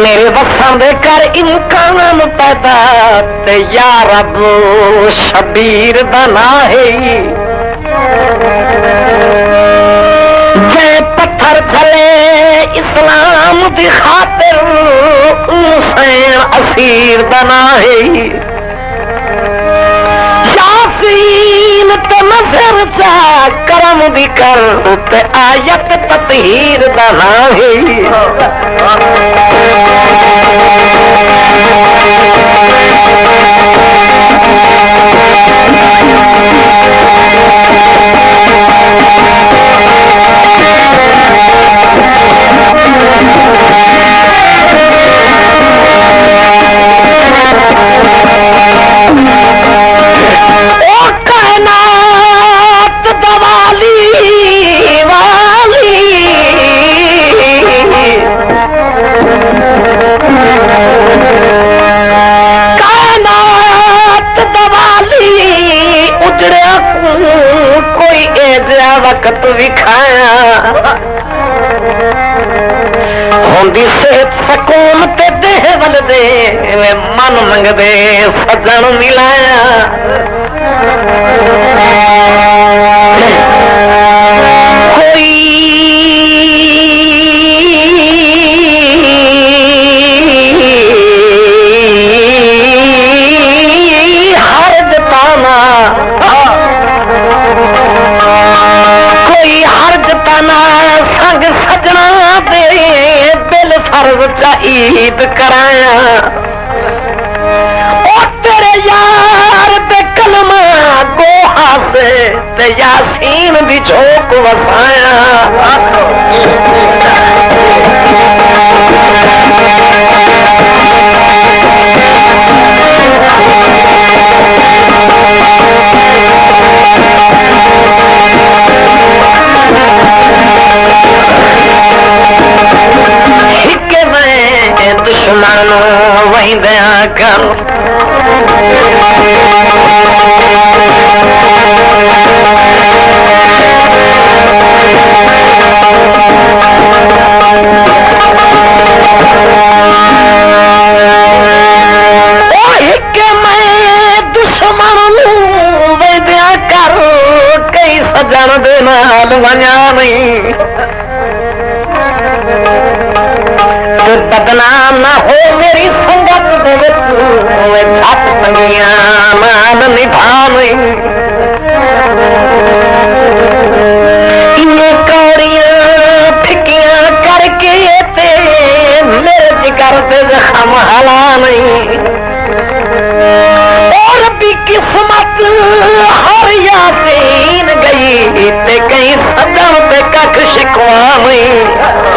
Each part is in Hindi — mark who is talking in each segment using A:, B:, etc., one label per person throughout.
A: मेरे वसन दे कर इम्कान पैदा ते या रब शबीर दा ना है जे पत्थर चले इस्लाम दी खातिर हुसैन असीर दा ना है यासीन ते नजर चा करम दी कर ते आयत ततहीर दा ना है वक्त विखाया होंदी सेहत सकून ते देह वल दे मन मंगदे सजन मिलाया कोई हर्ज पाना संग सजना दे दिल फर्ज ईद कराया और तेरे यार दे कलमा गोहा से ते यासीन दी झोंक वसाया दुश्मन वही दया कर दुश्मन वही दया कर कई सजन दे नाल वञा नहीं बदनाम ना हो मेरी संगत दे छत संगिया मान निभावे इन्हें कौड़ियां फिकियां करके ते मेरे जिगर पे जख्म हला नहीं और भी किस्मत हर यासीन गई ते कहीं सदन पे कख शिकवा नहीं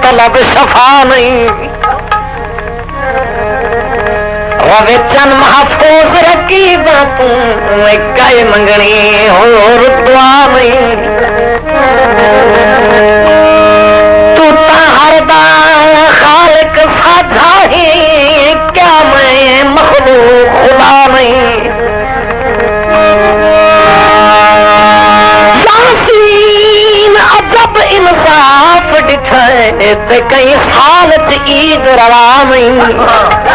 A: तलब शफा नहीं रवे चन महफूज रखी बातू गए मंगनी और दुआ नहीं तू हरदा खालिक साधा है क्या मैं मखलूक खुदा नहीं यासीन अजब इंसाफ दिखे ते कई हालत ईद रवा नहीं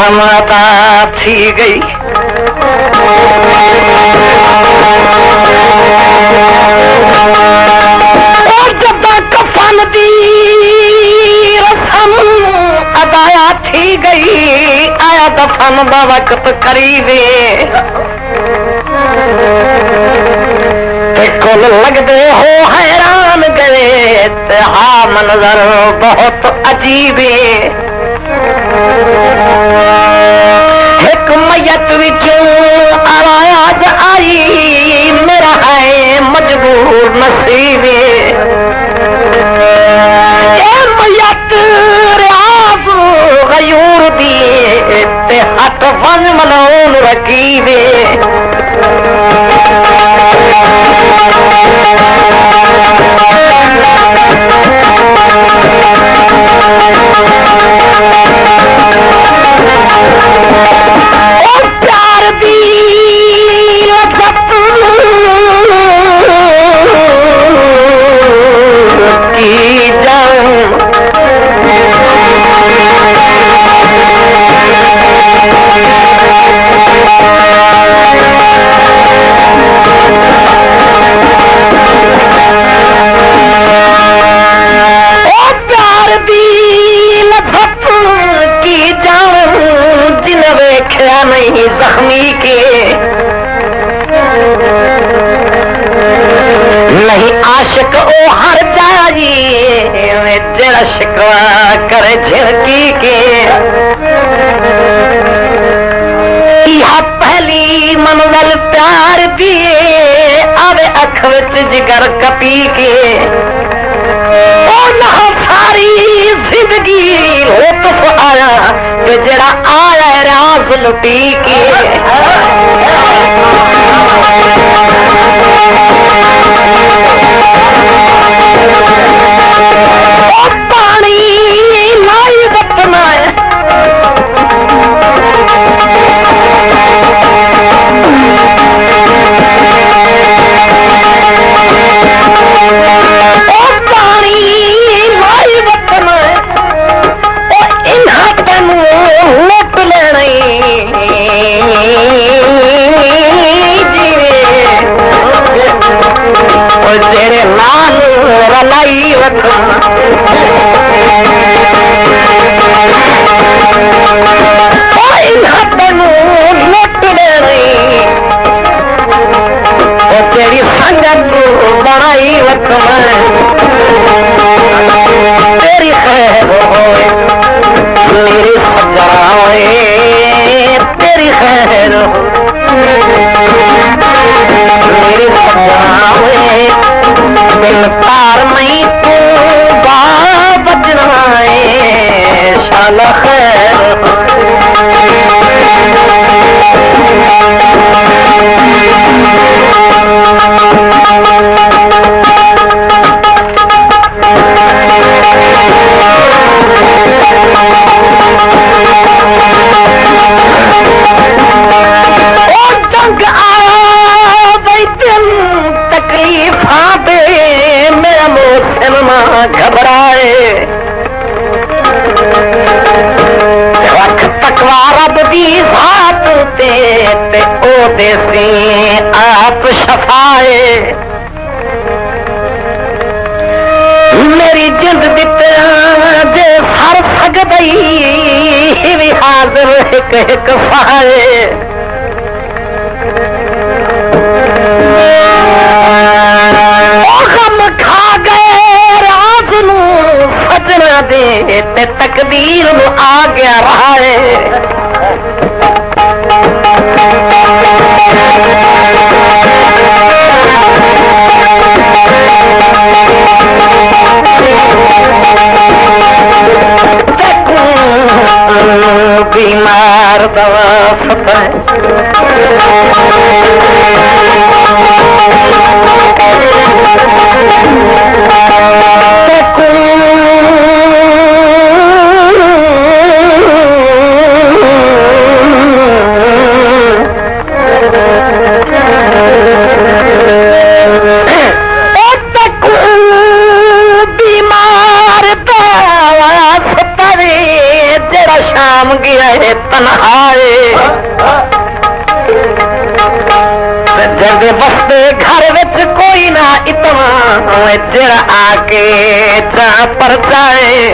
A: समाता थी गई और जब कफन दी रस्म अदाया थी गई आया दफन दा वक्त करीबे ते कुल लगदे हो हैरान गए ते हा मंजर बहुत अजीबे एक मैयत विचों आवाज आई मेरा है मजबूर नसीबे मैयत रियाज गयूर दी ते हथ वन मलून रकीबे नहीं जख्मी के नहीं आशिक ओ हर जाई जरा शिकवा करे झिड़की के यह पहली मंजिल प्यार दिए आवे अख विच जिगर कपी के ना सारी जिंदगी लुत्फ आया ते जरा आया राज लुटी के पानी लाई बतना लुट लेनी देसी आप शफाए मेरी जिंद दिते जे हर सकदई भी हाजिर एक एक फाए गम खा गए रात नू सजना दे ते तकदीर नू आ गया रहाए बीमार दवा शाम गया है तन्हाए जब बसते घर विच कोई ना इतना जरा आके चा पर जाए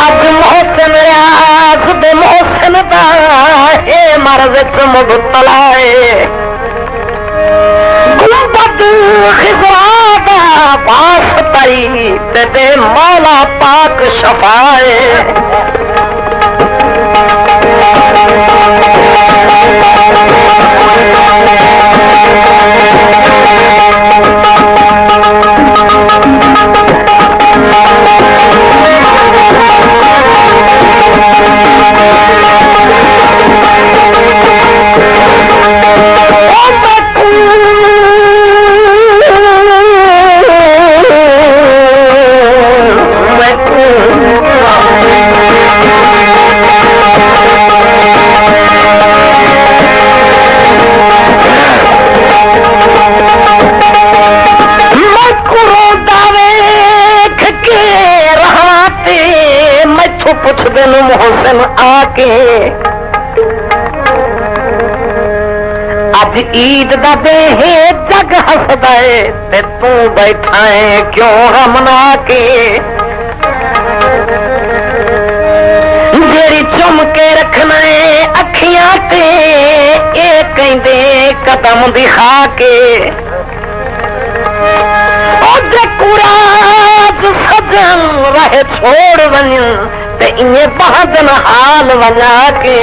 A: अब मोहसिन राज दे मोहसिन दा हे मर्ज च मुबतलाए गुंबद खिजरा दा बास तई ते मौला पाक शफाए मोहसिन आके अज ईद दा दे जग हसदा है ते तू बैठा है क्यों हम ना के जेरी चुम के रखना है अखियां ते ए कहंदे कदम दिखा के सजन रहे छोड़ वन ते इन्हें बहादन हाल वना के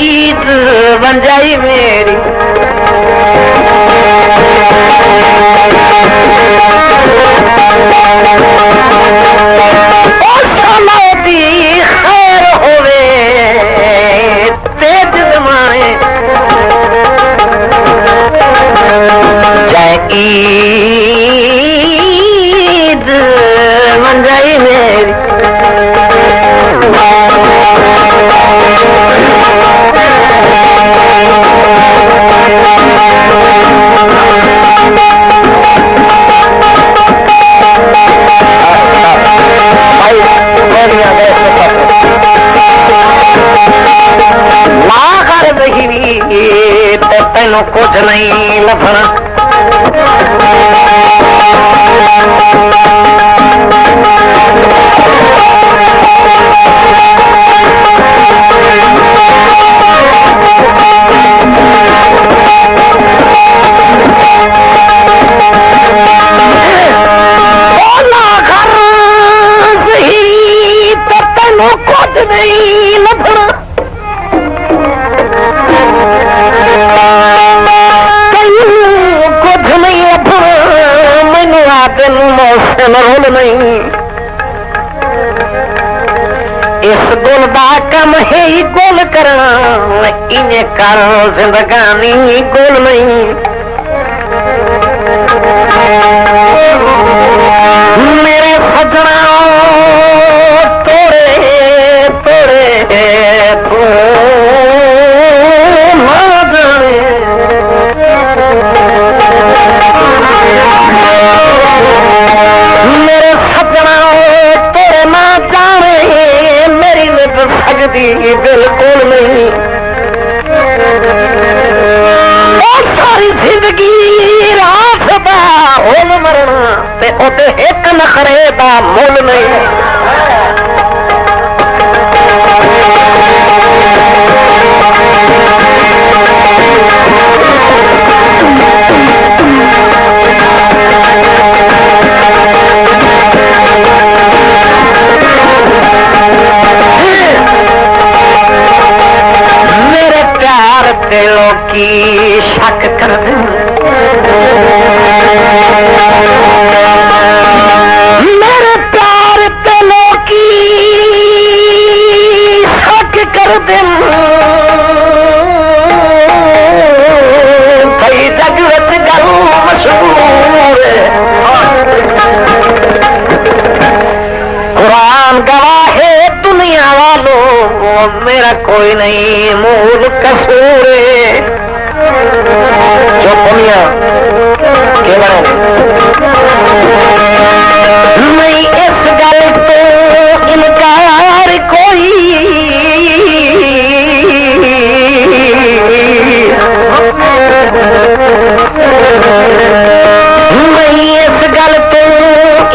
A: ईद बन जाई मेरी खैर होवे तेज जमाए जाए ईद बन जाई मेरी तो तेनों कुछ नहीं लभना ते मरोल नहीं। इस गुल दा कम है ही गुल करना, इन्हें कर जिंदगानी गुल नहीं। मेरे सजना तोड़े तोड़े तू ना जाने, मेरे सजना तोड़े ना जाने, मेरी लिप सजदी बिल्कुल नहीं। और सारी जिंदगी रात दा होल मरना ते ओते एक नखरे दा मुल नहीं। मेरे प्यार दिलों की शक कर दे, मेरे प्यार दिलों की शक कर दे। भाई जग विच गल मशहूर, कुरान गवाह है दुनिया वालों, मेरा कोई नहीं मूल कसूर। जो दुनिया के नहीं इस गल तो इनकार कोई, नहीं इस गल तो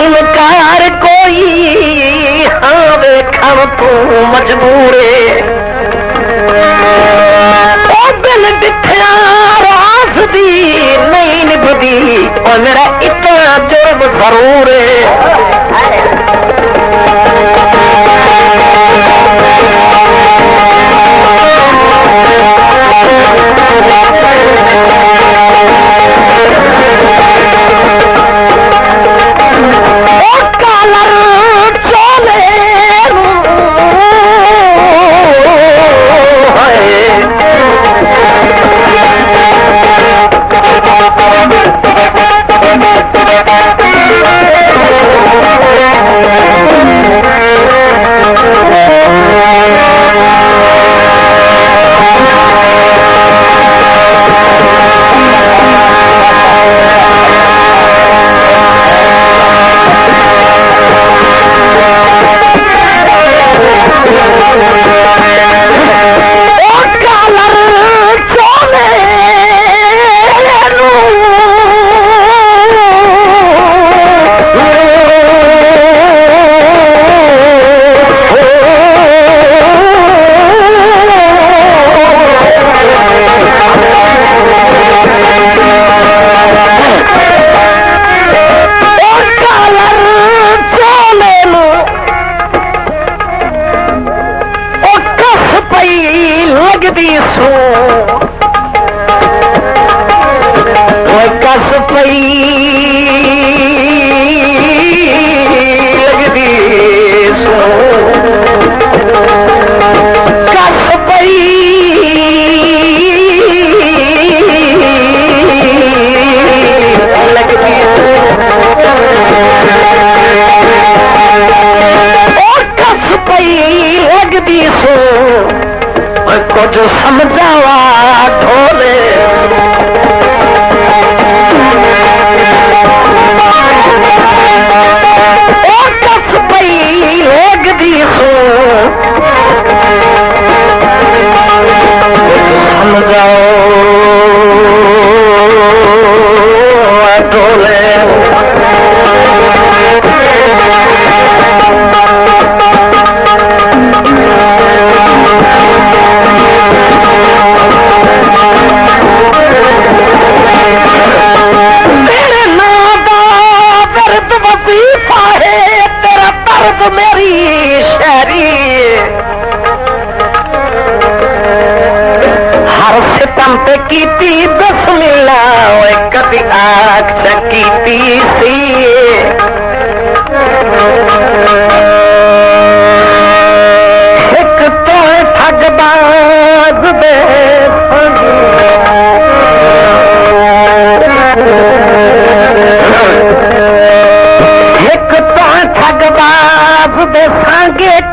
A: इनकार कोई। हाँ वेखण तू मजबूर बिन दिखया रास दी नहीं निभदी, और मेरा इतना जुर्म जरूर लगदी सो कस पई लगदी सो कस पई लगदी कस पई लगदी सो कुछ समझावा ढोले कस पई लगदी सो समझाओ ढोले मेरी शहरी हर सितम पे कीती बिस्मिल्लाह कभी आँख कीती सी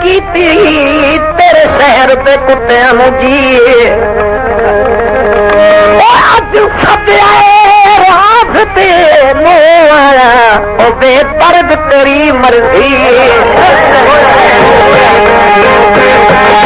A: ਕੀਤੀ तेरे शहर दे कुत्तियां नूं जी अज सद्या रात ते नूं आया ओ बेदर्द तेरी मर्जी